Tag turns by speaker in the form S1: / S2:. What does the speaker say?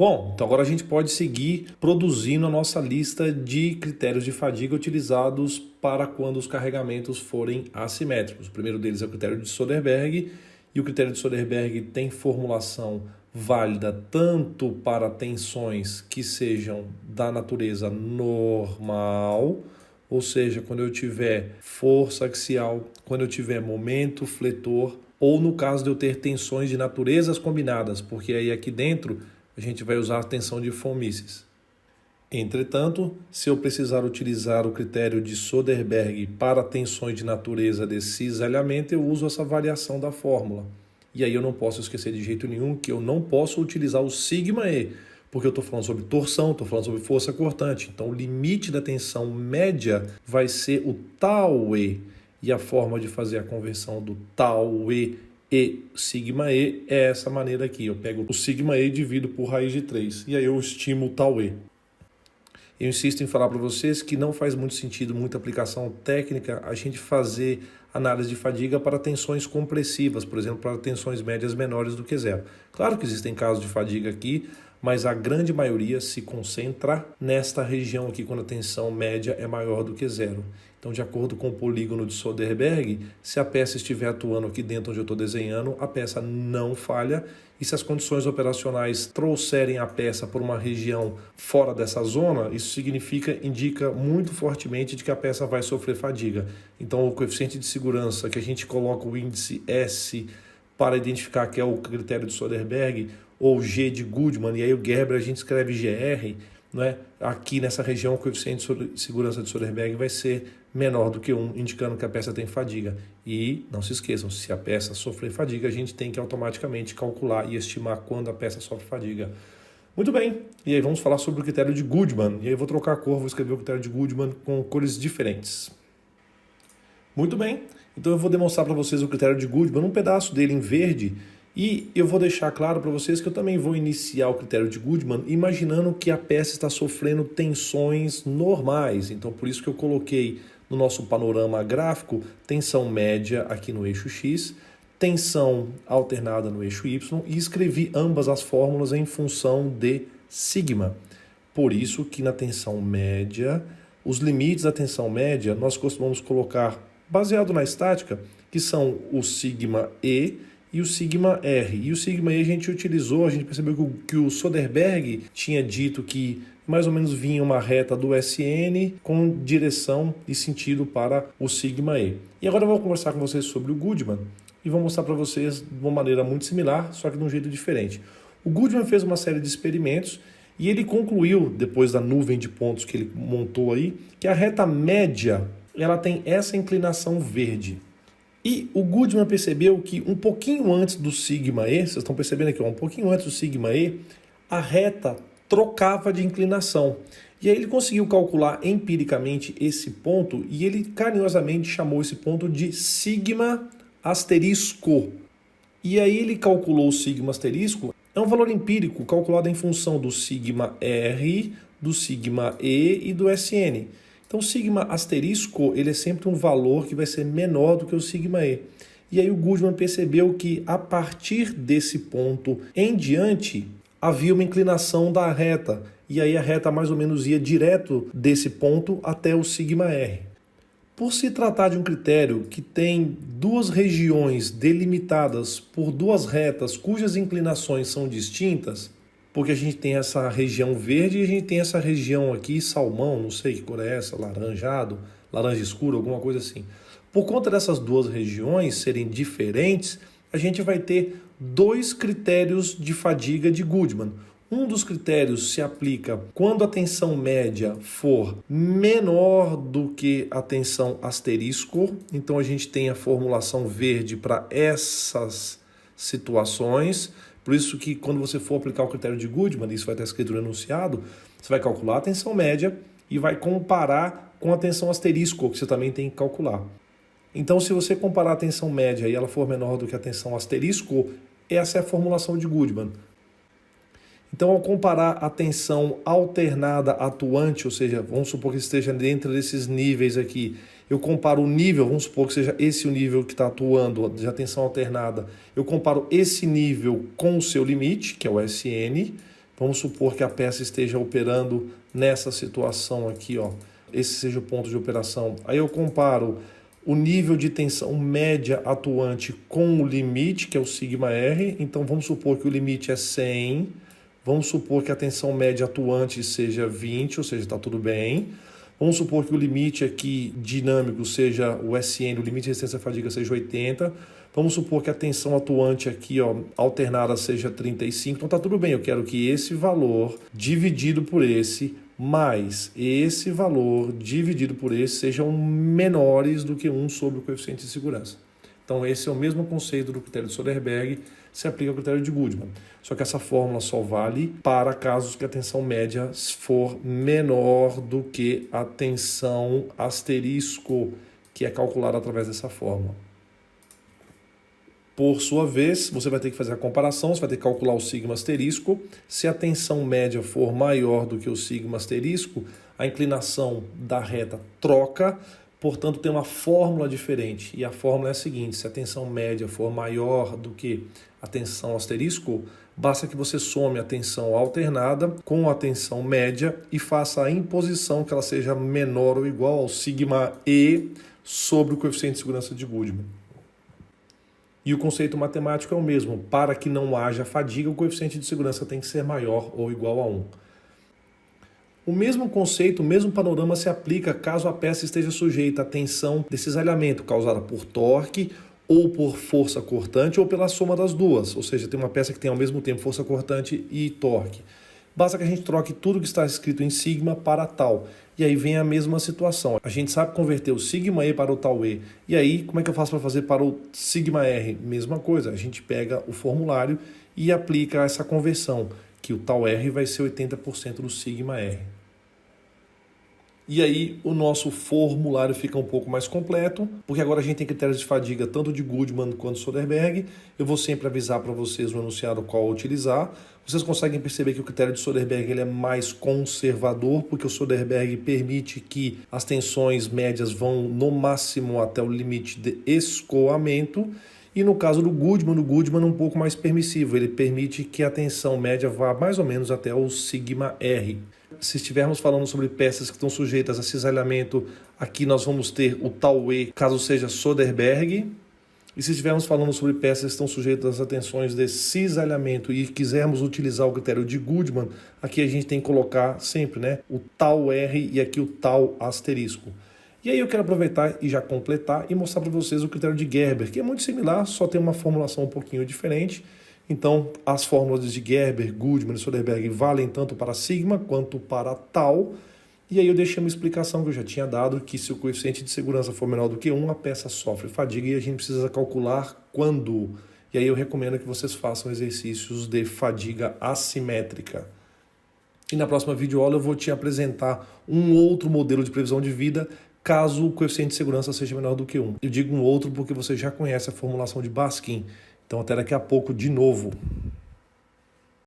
S1: Bom, então agora a gente pode seguir produzindo a nossa lista de critérios de fadiga utilizados para quando os carregamentos forem assimétricos. O primeiro deles é o critério de Soderberg, e o critério de Soderberg tem formulação válida tanto para tensões que sejam da natureza normal, ou seja, quando eu tiver força axial, quando eu tiver momento fletor, ou no caso de eu ter tensões de naturezas combinadas, porque aí aqui dentro a gente vai usar a tensão de von Mises. Entretanto, se eu precisar utilizar o critério de Soderberg para tensões de natureza de cisalhamento, eu uso essa variação da fórmula. E aí eu não posso esquecer de jeito nenhum que eu não posso utilizar o σE, porque eu estou falando sobre torção, estou falando sobre força cortante. Então o limite da tensão média vai ser o τE. E a forma de fazer a conversão do τE e σE é essa maneira aqui. Eu pego o σE e divido por raiz de 3. E aí eu estimo o τE. Eu insisto em falar para vocês que não faz muito sentido, muita aplicação técnica, a gente fazer análise de fadiga para tensões compressivas, por exemplo, para tensões médias menores do que zero. Claro que existem casos de fadiga aqui, mas a grande maioria se concentra nesta região aqui, quando a tensão média é maior do que zero. Então, de acordo com o polígono de Soderberg, se a peça estiver atuando aqui dentro onde eu estou desenhando, a peça não falha. E se as condições operacionais trouxerem a peça por uma região fora dessa zona, isso indica muito fortemente de que a peça vai sofrer fadiga. Então, o coeficiente de segurança, que a gente coloca o índice S para identificar que é o critério de Soderberg, ou G de Goodman, e aí o Gerber a gente escreve GR, não é? Aqui nessa região o coeficiente de segurança de Soderberg vai ser menor do que 1, indicando que a peça tem fadiga. E não se esqueçam, se a peça sofrer fadiga, a gente tem que automaticamente calcular e estimar quando a peça sofre fadiga. Muito bem, e aí vamos falar sobre o critério de Goodman. E aí eu vou trocar a cor, vou escrever o critério de Goodman com cores diferentes. Muito bem, então eu vou demonstrar para vocês o critério de Goodman, um pedaço dele em verde. E eu vou deixar claro para vocês que eu também vou iniciar o critério de Goodman imaginando que a peça está sofrendo tensões normais. Então, por isso que eu coloquei no nosso panorama gráfico tensão média aqui no eixo X, tensão alternada no eixo Y e escrevi ambas as fórmulas em função de sigma. Por isso que na tensão média, os limites da tensão média nós costumamos colocar, baseado na estática, que são o sigma E e o sigma R. E o sigma E a gente percebeu que o Soderberg tinha dito que mais ou menos vinha uma reta do SN com direção e sentido para o sigma E. E agora eu vou conversar com vocês sobre o Goodman e vou mostrar para vocês de uma maneira muito similar, só que de um jeito diferente. O Goodman fez uma série de experimentos e ele concluiu, depois da nuvem de pontos que ele montou aí, que a reta média ela tem essa inclinação verde. E o Goodman percebeu que um pouquinho antes do sigma E, vocês estão percebendo aqui, um pouquinho antes do sigma E, a reta trocava de inclinação. E aí ele conseguiu calcular empiricamente esse ponto e ele carinhosamente chamou esse ponto de sigma asterisco. E aí ele calculou o sigma asterisco, é um valor empírico calculado em função do sigma R, do sigma E e do SN. Então, o sigma asterisco ele é sempre um valor que vai ser menor do que o sigma E. E aí o Goodman percebeu que a partir desse ponto em diante havia uma inclinação da reta. E aí a reta mais ou menos ia direto desse ponto até o sigma R. Por se tratar de um critério que tem duas regiões delimitadas por duas retas cujas inclinações são distintas, porque a gente tem essa região verde e a gente tem essa região aqui, salmão, não sei que cor é essa, laranjado, laranja escuro, alguma coisa assim. Por conta dessas duas regiões serem diferentes, a gente vai ter dois critérios de fadiga de Goodman. Um dos critérios se aplica quando a tensão média for menor do que a tensão asterisco. Então a gente tem a formulação verde para essas situações. Por isso que quando você for aplicar o critério de Goodman, isso vai estar escrito no enunciado, você vai calcular a tensão média e vai comparar com a tensão asterisco, que você também tem que calcular. Então, se você comparar a tensão média e ela for menor do que a tensão asterisco, essa é a formulação de Goodman. Então, ao comparar a tensão alternada atuante, ou seja, vamos supor que esteja dentro desses níveis aqui, eu comparo o nível, vamos supor que seja esse o nível que está atuando de tensão alternada, eu comparo esse nível com o seu limite, que é o SN, Vamos supor que a peça esteja operando nessa situação aqui, ó. Esse seja o ponto de operação. Aí eu comparo o nível de tensão média atuante com o limite, que é o σR. Então vamos supor que o limite é 100. Vamos supor que a tensão média atuante seja 20, ou seja, está tudo bem. Vamos supor que o limite aqui dinâmico seja o SN, o limite de resistência à fadiga seja 80. Vamos supor que a tensão atuante aqui, ó, alternada seja 35. Então tá tudo bem, eu quero que esse valor dividido por esse, mais esse valor dividido por esse sejam menores do que 1 sobre o coeficiente de segurança. Então esse é o mesmo conceito do critério de Soderbergh, se aplica ao critério de Goodman. Só que essa fórmula só vale para casos que a tensão média for menor do que a tensão asterisco, que é calculada através dessa fórmula. Por sua vez, você vai ter que fazer a comparação, você vai ter que calcular o sigma asterisco. Se a tensão média for maior do que o sigma asterisco, a inclinação da reta troca, portanto tem uma fórmula diferente. E a fórmula é a seguinte: se a tensão média for maior do que a tensão asterisco, basta que você some a tensão alternada com a tensão média e faça a imposição que ela seja menor ou igual ao sigma E sobre o coeficiente de segurança de Goodman. E o conceito matemático é o mesmo. Para que não haja fadiga, o coeficiente de segurança tem que ser maior ou igual a 1. O mesmo conceito, o mesmo panorama se aplica caso a peça esteja sujeita à tensão de cisalhamento causada por torque ou por força cortante ou pela soma das duas. Ou seja, tem uma peça que tem ao mesmo tempo força cortante e torque. Basta que a gente troque tudo que está escrito em sigma para tal. E aí vem a mesma situação. A gente sabe converter o sigma E para o tal E. E aí, como é que eu faço para fazer para o sigma R? Mesma coisa. A gente pega o formulário e aplica essa conversão, que o tal R vai ser 80% do sigma R. E aí o nosso formulário fica um pouco mais completo, porque agora a gente tem critérios de fadiga tanto de Goodman quanto de Soderbergh. Eu vou sempre avisar para vocês no enunciado qual utilizar. Vocês conseguem perceber que o critério de Soderbergh ele é mais conservador, porque o Soderbergh permite que as tensões médias vão no máximo até o limite de escoamento. E no caso do Goodman, é um pouco mais permissivo. Ele permite que a tensão média vá mais ou menos até o sigma R. Se estivermos falando sobre peças que estão sujeitas a cisalhamento, aqui nós vamos ter o tal E, caso seja Soderbergh. E se estivermos falando sobre peças que estão sujeitas a tensões de cisalhamento e quisermos utilizar o critério de Goodman, aqui a gente tem que colocar sempre, né, o tal R e aqui o tal asterisco. E aí eu quero aproveitar e já completar e mostrar para vocês o critério de Gerber, que é muito similar, só tem uma formulação um pouquinho diferente. Então, as fórmulas de Gerber, Goodman e Soderbergh valem tanto para sigma quanto para tal. E aí eu deixei uma explicação que eu já tinha dado, que se o coeficiente de segurança for menor do que 1, a peça sofre fadiga e a gente precisa calcular quando. E aí eu recomendo que vocês façam exercícios de fadiga assimétrica. E na próxima videoaula eu vou te apresentar um outro modelo de previsão de vida, caso o coeficiente de segurança seja menor do que 1. Eu digo um outro porque você já conhece a formulação de Baskin. Então até daqui a pouco de novo.